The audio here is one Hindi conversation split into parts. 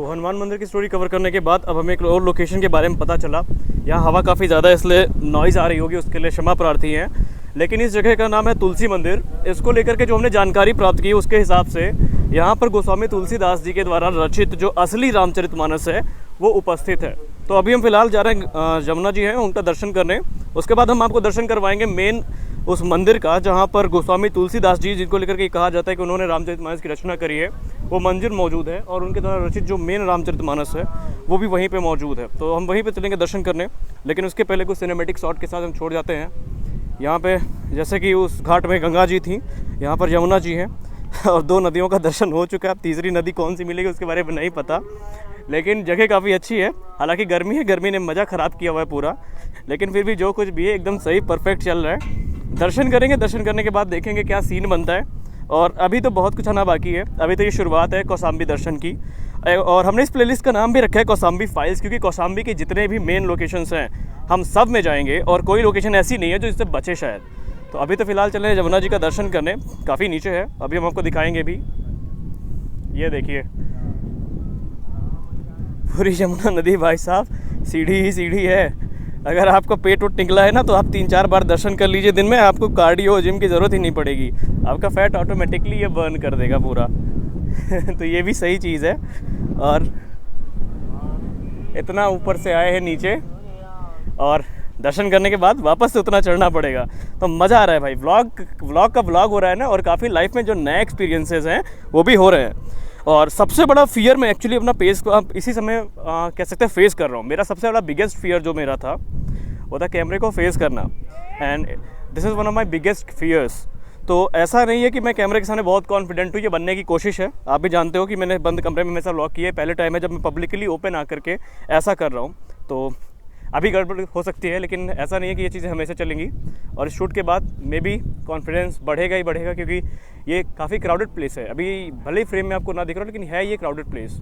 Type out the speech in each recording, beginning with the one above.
हनुमान मंदिर की स्टोरी कवर करने के बाद अब हमें एक और लोकेशन के बारे में पता चला। यहाँ हवा काफ़ी ज़्यादा है इसलिए नॉइज़ आ रही होगी, उसके लिए क्षमा प्रार्थी हैं। लेकिन इस जगह का नाम है तुलसी मंदिर। इसको लेकर के जो हमने जानकारी प्राप्त की उसके हिसाब से यहाँ पर गोस्वामी तुलसीदास जी के द्वारा रचित जो असली रामचरितमानस है वो उपस्थित है। तो अभी हम फिलहाल जा रहे हैं, जमुना जी हैं उनका दर्शन करने। उसके बाद हम आपको दर्शन करवाएंगे मेन उस मंदिर का जहाँ पर गोस्वामी तुलसीदास जी, जिनको लेकर के कहा जाता है कि उन्होंने रामचरितमानस की रचना करी है, वो मंदिर मौजूद है और उनके द्वारा रचित जो मेन रामचरितमानस है वो भी वहीं पे मौजूद है। तो हम वहीं पे चलेंगे दर्शन करने, लेकिन उसके पहले कुछ सिनेमेटिक शॉट के साथ हम छोड़ जाते हैं। यहाँ पे जैसे कि उस घाट में गंगा जी थी, यहाँ पर यमुना जी हैं और दो नदियों का दर्शन हो चुका है। अब तीसरी नदी कौन सी मिलेगी उसके बारे में नहीं पता, लेकिन जगह काफ़ी अच्छी है। हालांकि गर्मी है, गर्मी ने मज़ा ख़राब किया हुआ है पूरा, लेकिन फिर भी जो कुछ भी है एकदम सही परफेक्ट चल रहा है। दर्शन करेंगे, दर्शन करने के बाद देखेंगे क्या सीन बनता है। और अभी तो बहुत कुछ आना बाकी है, अभी तो ये शुरुआत है कौशाम्बी दर्शन की। और हमने इस प्लेलिस्ट का नाम भी रखा है कौशाम्बी फाइल्स, क्योंकि कौशाम्बी के जितने भी मेन लोकेशंस हैं हम सब में जाएंगे और कोई लोकेशन ऐसी नहीं है जो इससे बचे शायद। तो अभी तो फ़िलहाल चले हैं जमुना जी का दर्शन करने, काफ़ी नीचे है, अभी हम आपको दिखाएंगे भी। ये देखिए पूरी यमुना नदी भाई साहब, सीढ़ी ही सीढ़ी है। अगर आपको पेट उट निकला है ना तो आप 3-4 बार दर्शन कर लीजिए दिन में, आपको कार्डियो जिम की ज़रूरत ही नहीं पड़ेगी। आपका फैट ऑटोमेटिकली ये बर्न कर देगा पूरा तो ये भी सही चीज़ है। और इतना ऊपर से आए हैं नीचे और दर्शन करने के बाद वापस से उतना चढ़ना पड़ेगा, तो मज़ा आ रहा है भाई। व्लॉग का व्लॉग हो रहा है ना, और काफ़ी लाइफ में जो नए एक्सपीरियंसेस हैं वो भी हो रहे हैं। और सबसे बड़ा फियर मैं एक्चुअली अपना पेस को अब इसी समय कह सकते हैं फेस कर रहा हूँ। मेरा सबसे बड़ा बिगेस्ट फियर जो मेरा था वो था कैमरे को फेस करना, and this is one of my biggest fears. तो ऐसा नहीं है कि मैं कैमरे के सामने बहुत कॉन्फिडेंट हूँ, ये बनने की कोशिश है। आप भी जानते हो कि मैंने बंद कमरे में हमेशा व्लॉग किया है, पहले टाइम है जब मैं पब्लिकली ओपन आकर के ऐसा कर रहा हूँ। तो अभी गड़बड़ हो सकती है, लेकिन ऐसा नहीं है कि ये चीज़ें हमेशा चलेंगी। और इस शूट के बाद मे बी कॉन्फिडेंस बढ़ेगा ही बढ़ेगा, क्योंकि ये काफ़ी क्राउडेड प्लेस है। अभी भले ही फ्रेम में आपको ना दिख रहा, लेकिन है ये क्राउडेड प्लेस।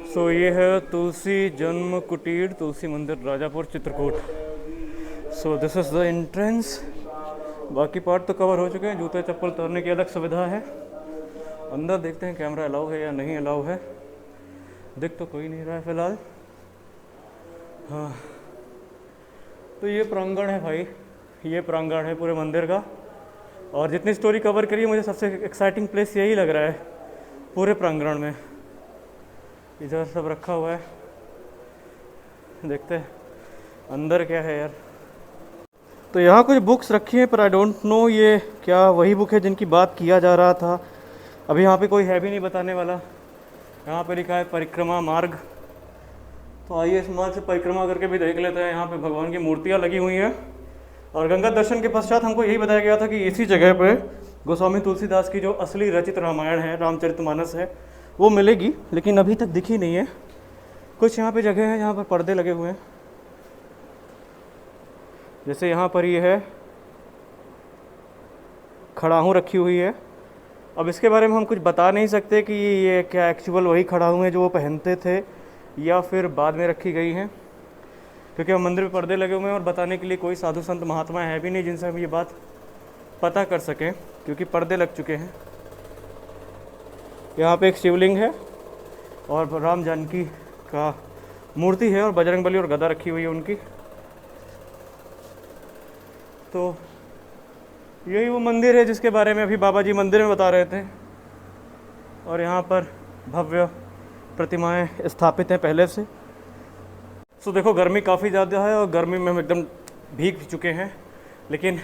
सो ये है तुलसी जन्म कुटीर, तुलसी मंदिर, Rajapur, Chitrakoot. So this is the entrance. बाकी पार्ट तो कवर हो चुके हैं, जूते चप्पल उतारने की अलग सुविधा है। अंदर देखते हैं कैमरा अलाउ है या नहीं अलाउ है। दिख तो कोई नहीं रहा है फिलहाल। हाँ, तो ये प्रांगण है भाई, ये प्रांगण है पूरे मंदिर का। और जितनी स्टोरी कवर करी है, मुझे सबसे एक्साइटिंग प्लेस यही लग रहा है पूरे प्रांगण में। इधर सब रखा हुआ है, देखते हैं अंदर क्या है यार। तो यहाँ कुछ बुक्स रखी हैं, पर आई डोंट नो ये क्या वही बुक है जिनकी बात किया जा रहा था। अभी यहाँ पे कोई है भी नहीं बताने वाला। यहाँ पे लिखा है परिक्रमा मार्ग, तो आइए इस मार्ग से परिक्रमा करके भी देख लेते हैं। यहाँ पे भगवान की मूर्तियाँ लगी हुई हैं। और गंगा दर्शन के पश्चात हमको यही बताया गया था कि इसी जगह पे गोस्वामी तुलसीदास की जो असली रचित रामायण है, रामचरितमानस है, वो मिलेगी, लेकिन अभी तक दिखी नहीं है। कुछ यहाँ पे जगह है जहाँ पर पर्दे लगे हुए हैं, जैसे यहाँ पर ये है खड़ाहू रखी हुई है। अब इसके बारे में हम कुछ बता नहीं सकते कि ये क्या एक्चुअल वही खड़ाहू है जो वो पहनते थे या फिर बाद में रखी गई हैं, क्योंकि हम मंदिर में पर्दे लगे हुए हैं और बताने के लिए कोई साधु संत महात्मा है भी नहीं जिनसे हम ये बात पता कर सकें, क्योंकि पर्दे लग चुके हैं। यहाँ पे एक शिवलिंग है और राम जानकी का मूर्ति है और बजरंगबली और गदा रखी हुई है उनकी। तो यही वो मंदिर है जिसके बारे में अभी बाबा जी मंदिर में बता रहे थे। और यहाँ पर भव्य प्रतिमाएं स्थापित हैं पहले से। सो देखो गर्मी काफ़ी ज़्यादा है और गर्मी में हम एकदम भीग चुके हैं, लेकिन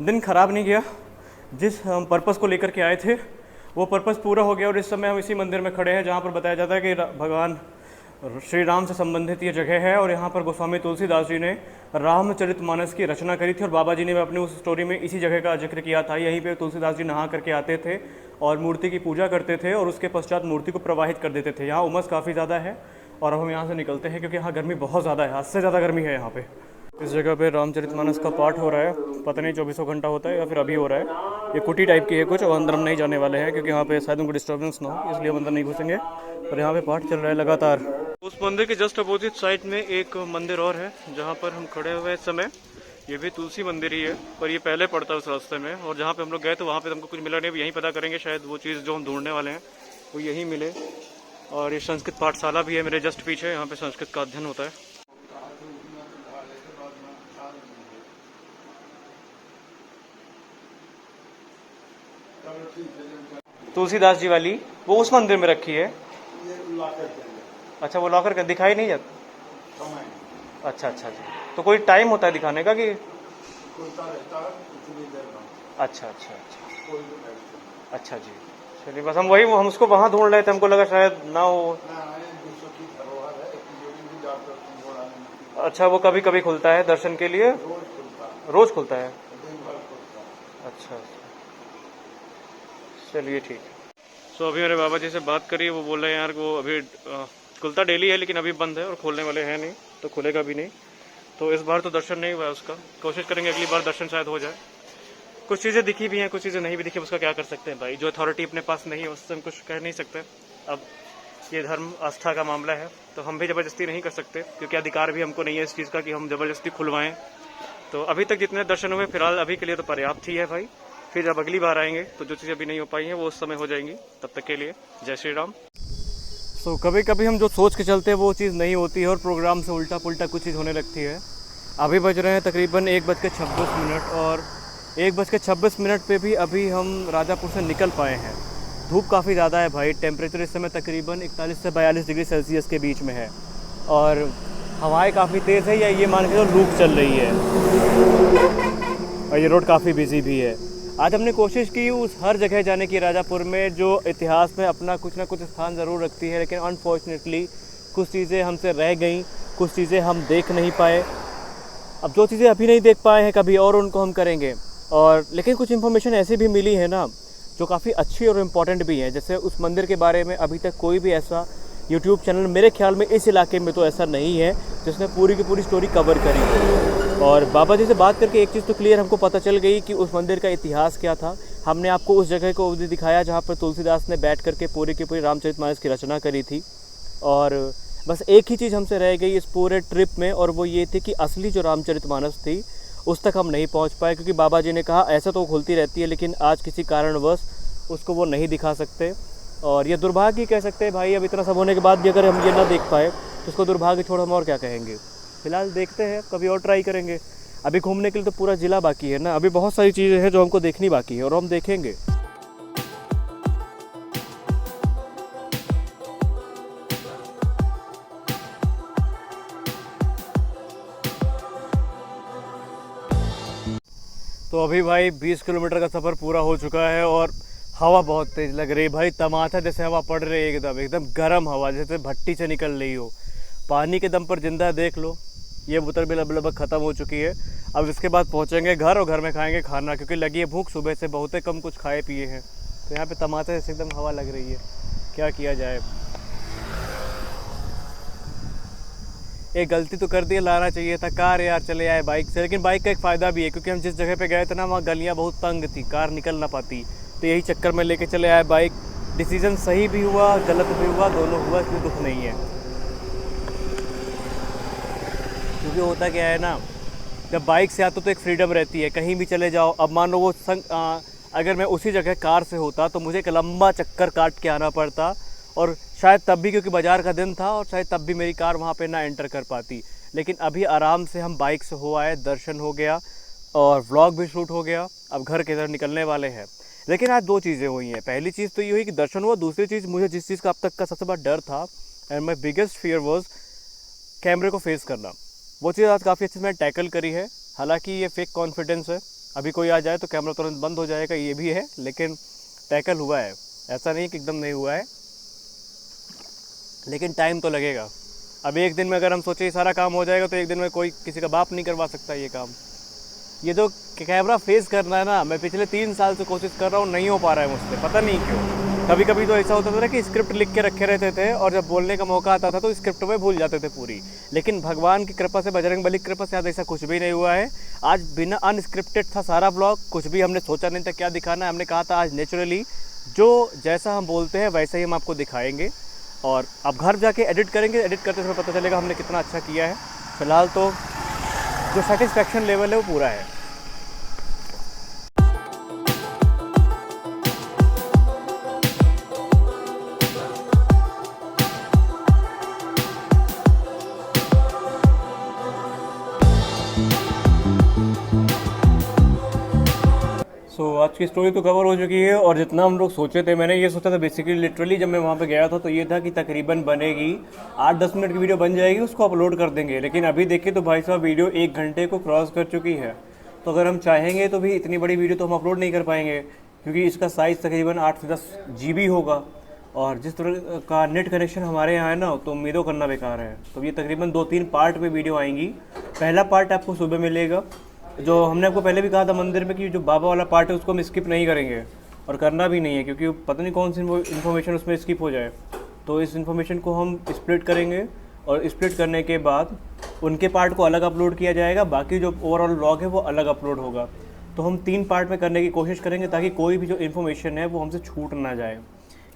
दिन ख़राब नहीं गया। जिस हम पर्पस को लेकर के आए थे वो पर्पज़ पूरा हो गया और इस समय हम इसी मंदिर में खड़े हैं जहाँ पर बताया जाता है कि भगवान श्री राम से संबंधित ये जगह है। और यहाँ पर गोस्वामी तुलसीदास जी ने रामचरितमानस की रचना करी थी और बाबा जी ने अपनी उस स्टोरी में इसी जगह का जिक्र किया था। यहीं पे तुलसीदास जी नहा करके आते थे और मूर्ति की पूजा करते थे और उसके पश्चात मूर्ति को प्रवाहित कर देते थे। यहाँ उमस काफ़ी ज़्यादा है और हम यहाँ से निकलते हैं क्योंकि यहाँ गर्मी बहुत ज़्यादा है, हद से ज़्यादा गर्मी है यहाँ पे। इस जगह पे रामचरितमानस का पाठ हो रहा है, पता नहीं 24 घंटा होता है या फिर अभी हो रहा है। ये कुटी टाइप की है कुछ और अंदर हम नहीं जाने वाले हैं क्योंकि यहाँ पे शायद उनको डिस्टर्बेंस ना हो, इसलिए हम अंदर नहीं घुसेंगे। और यहाँ पे पाठ चल रहा है लगातार। उस मंदिर के जस्ट अपोजिट साइड में एक मंदिर और है जहाँ पर हम खड़े हुए इस समय। ये भी तुलसी मंदिर ही है पर ये पहले पड़ता है उस रास्ते में। और जहाँ पे हम लोग गए तो वहाँ पे हमको कुछ मिला नहीं, यहीं पता करेंगे, शायद वो चीज़ जो हम ढूंढने वाले हैं वो यहीं मिले। और ये संस्कृत पाठशाला भी है मेरे जस्ट पीछे, यहाँ पे संस्कृत का अध्ययन होता है। तुलसीदास जी वाली वो उस मंदिर में रखी है। अच्छा, वो लॉकर का दिखाई नहीं जाता। अच्छा अच्छा जी, तो कोई टाइम होता है दिखाने का कि? अच्छा अच्छा अच्छा अच्छा जी, चलिए बस हम उसको वहाँ ढूंढ रहे थे, हमको लगा शायद ना हो। अच्छा, वो कभी कभी खुलता है दर्शन के लिए? रोज खुलता है? अच्छा, चलिए ठीक है। सो अभी मेरे बाबा जी से बात करी, वो बोल रहे हैं यार वो अभी खुलता डेली है लेकिन अभी बंद है और खोलने वाले हैं नहीं, तो खुलेगा भी नहीं। तो इस बार तो दर्शन नहीं हुआ है उसका, कोशिश करेंगे अगली बार दर्शन शायद हो जाए। कुछ चीज़ें दिखी भी हैं, कुछ चीज़ें नहीं भी दिखी, उसका क्या कर सकते हैं भाई, जो अथॉरिटी अपने पास नहीं है उससे हम कुछ कह नहीं सकते। अब ये धर्म आस्था का मामला है तो हम भी ज़बरदस्ती नहीं कर सकते क्योंकि अधिकार भी हमको नहीं है इस चीज़ का कि हम ज़बरदस्ती खुलवाएं। तो अभी तक जितने दर्शन हुए फिलहाल अभी के लिए तो पर्याप्त ही है भाई। फिर जब अगली बार आएंगे तो जो चीज़ें अभी नहीं हो पाई हैं वो उस समय हो जाएंगी। तब तक के लिए जय श्री राम। सो कभी कभी हम जो सोच के चलते हैं वो चीज़ नहीं होती है और प्रोग्राम से उल्टा पुल्टा कुछ चीज़ होने लगती है। अभी बज रहे हैं तकरीबन 1:26 और 1:26 पे भी अभी हम राजापुर से निकल पाए हैं। धूप काफ़ी ज़्यादा है भाई, टेम्परेचर इस समय तकरीबन 41 से 42 डिग्री सेल्सियस के बीच में है और हवाएं काफ़ी तेज़ है, या ये मान के चलो लू चल रही है और ये रोड काफ़ी बिजी भी है। आज हमने कोशिश की उस हर जगह जाने की राजापुर में जो इतिहास में अपना कुछ ना कुछ स्थान ज़रूर रखती है, लेकिन अनफॉर्चुनेटली कुछ चीज़ें हमसे रह गई, कुछ चीज़ें हम देख नहीं पाए। अब जो चीज़ें अभी नहीं देख पाए हैं कभी और उनको हम करेंगे। और लेकिन कुछ इन्फॉर्मेशन ऐसी भी मिली है ना जो काफ़ी अच्छी और इम्पॉर्टेंट भी है। जैसे उस मंदिर के बारे में अभी तक कोई भी ऐसा यूट्यूब चैनल मेरे ख्याल में इस इलाके में तो ऐसा नहीं है जिसने पूरी की पूरी स्टोरी कवर करी। और बाबा जी से बात करके एक चीज़ तो क्लियर हमको पता चल गई कि उस मंदिर का इतिहास क्या था। हमने आपको उस जगह को भी दिखाया जहाँ पर तुलसीदास ने बैठ करके पूरी की पूरी रामचरितमानस की रचना करी थी। और बस एक ही चीज़ हमसे रह गई इस पूरे ट्रिप में और वो ये थी कि असली जो रामचरितमानस थी उस तक हम नहीं पहुँच पाए क्योंकि बाबा जी ने कहा ऐसा तो खुलती रहती है लेकिन आज किसी कारणवश उसको वो नहीं दिखा सकते। और ये दुर्भाग्य कह सकते हैं भाई, अब इतना सब होने के बाद भी अगर हम ये ना देख पाए तो उसको दुर्भाग्य छोड़ हम और क्या कहेंगे। फिलहाल देखते हैं, कभी और ट्राई करेंगे। अभी घूमने के लिए तो पूरा ज़िला बाकी है ना, अभी बहुत सारी चीज़ें हैं जो हमको देखनी बाकी है और हम देखेंगे। तो अभी भाई 20 किलोमीटर का सफ़र पूरा हो चुका है और हवा बहुत तेज़ लग रही है भाई, तमाचा जैसे हवा पड़ रही है, एकदम गर्म हवा जैसे भट्टी से निकल रही हो। पानी के दम पर जिंदा देख लो, ये बोतल भी लगभग ख़त्म हो चुकी है। अब इसके बाद पहुंचेंगे घर और घर में खाएंगे खाना क्योंकि लगी है भूख, सुबह से बहुत कम कुछ खाए पिए हैं। तो यहाँ पे टमाटर से एकदम हवा लग रही है, क्या किया जाए। एक गलती तो कर दी, लाना चाहिए था कार यार, चले आए बाइक से। लेकिन बाइक का एक फ़ायदा भी है क्योंकि हम जिस जगह पे गए थे ना वहाँ गलियाँ बहुत तंग थी, कार निकल ना पाती, तो यही चक्कर में लेके चले आए बाइक। डिसीज़न सही भी हुआ गलत भी हुआ, दोनों हुआ, इसमें दुख नहीं है। क्योंकि होता क्या है ना, जब बाइक से आते तो एक फ्रीडम रहती है, कहीं भी चले जाओ। अब मान लो वो अगर मैं उसी जगह कार से होता तो मुझे एक लंबा चक्कर काट के आना पड़ता और शायद तब भी क्योंकि बाज़ार का दिन था और शायद तब भी मेरी कार वहाँ पे ना एंटर कर पाती। लेकिन अभी आराम से हम बाइक से हो आए, दर्शन हो गया और व्लॉग भी शूट हो गया। अब घर की तरफ निकलने वाले हैं। लेकिन आज दो चीज़ें हुई हैं। पहली चीज़ तो ये हुई कि दर्शन हुआ, दूसरी चीज़ मुझे जिस चीज़ का अब तक का सबसे बड़ा डर था and my biggest fear was कैमरे को फेस करना। वो चीज़ आज काफ़ी अच्छे से मैंने टैकल करी है। हालांकि ये फेक कॉन्फिडेंस है, अभी कोई आ जाए तो कैमरा तुरंत बंद हो जाएगा, ये भी है, लेकिन टैकल हुआ है। ऐसा नहीं कि एकदम नहीं हुआ है, लेकिन टाइम तो लगेगा। अब एक दिन में अगर हम सोचे ये सारा काम हो जाएगा तो एक दिन में कोई किसी का बाप नहीं करवा सकता ये काम। ये जो कैमरा फेस करना है ना, मैं पिछले 3 साल से कोशिश कर रहा हूँ, नहीं हो पा रहा है मुझसे, पता नहीं क्यों। कभी कभी तो ऐसा होता था ना कि स्क्रिप्ट लिख के रखे रहते थे और जब बोलने का मौका आता था तो स्क्रिप्ट में भूल जाते थे पूरी। लेकिन भगवान की कृपा से, बजरंग बली की कृपा से आज ऐसा कुछ भी नहीं हुआ है। आज बिना अनस्क्रिप्टेड था सारा ब्लॉग, कुछ भी हमने सोचा नहीं था क्या दिखाना है। हमने कहा था आज नेचुरली जो जैसा हम बोलते हैं वैसा ही हम आपको दिखाएंगे। और अब घर जाके एडिट करेंगे, एडिट करते समय पता चलेगा हमने कितना अच्छा किया है। फिलहाल तो जो सेटिस्फेक्शन लेवल है वो पूरा है। आज की स्टोरी तो कवर हो चुकी है और जितना हम लोग सोचे थे, मैंने ये सोचा था बेसिकली लिटरली जब मैं वहाँ पे गया था तो ये था कि तकरीबन बनेगी 8-10 मिनट की वीडियो बन जाएगी, उसको अपलोड कर देंगे। लेकिन अभी देखें तो भाई साहब वीडियो 1 घंटे को क्रॉस कर चुकी है। तो अगर हम चाहेंगे तो भी इतनी बड़ी वीडियो तो हम अपलोड नहीं कर पाएंगे, क्योंकि इसका साइज़ तकरीबन 8 से 10 GB होगा। और जिस तरह का नेट कनेक्शन हमारे यहाँ है ना, तो उम्मीदों करना बेकार है। तो ये तकरीबन 2-3 पार्ट में वीडियो आएंगी। पहला पार्ट आपको सुबह मिलेगा, जो हमने आपको पहले भी कहा था मंदिर में कि जो बाबा वाला पार्ट है उसको हम स्किप नहीं करेंगे और करना भी नहीं है, क्योंकि पता नहीं कौन सी इन्फॉर्मेशन उसमें स्किप हो जाए। तो इस इन्फॉर्मेशन को हम स्प्लिट करेंगे और स्प्लिट करने के बाद उनके पार्ट को अलग अपलोड किया जाएगा, बाकी जो ओवरऑल व्लॉग है वो अलग अपलोड होगा। तो हम 3 पार्ट में करने की कोशिश करेंगे ताकि कोई भी जो इन्फॉर्मेशन है वो हमसे छूट ना जाए,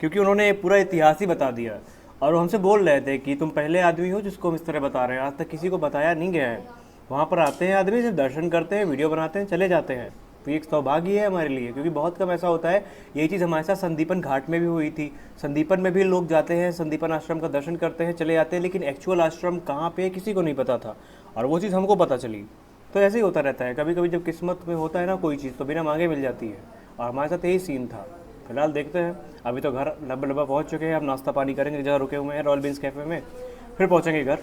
क्योंकि उन्होंने पूरा इतिहास ही बता दिया। और वो हमसे बोल रहे थे कि तुम पहले आदमी हो जिसको हम इस तरह बता रहे हैं, आज तक किसी को बताया नहीं गया है। वहाँ पर आते हैं आदमी, सिर्फ दर्शन करते हैं, वीडियो बनाते हैं, चले जाते हैं। तो ये एक सौभाग्य है हमारे लिए, क्योंकि बहुत कम ऐसा होता है। यही चीज़ हमारे साथ संदीपन घाट में भी हुई थी। संदीपन में भी लोग जाते हैं, संदीपन आश्रम का दर्शन करते हैं, चले जाते हैं, लेकिन एक्चुअल आश्रम कहाँ पे है किसी को नहीं पता था, और वो चीज़ हमको पता चली। तो ऐसे ही होता रहता है, कभी कभी जब किस्मत में होता है ना कोई चीज़ तो बिना मांगे मिल जाती है, और हमारे साथ यही सीन था। फिलहाल देखते हैं, अभी तो घर लब्बा लब्बा पहुँच चुके हैं। अब नाश्ता पानी करेंगे, जहाँ रुके हुए हैं रॉयल बीन्स कैफ़े में, फिर पहुँचेंगे घर।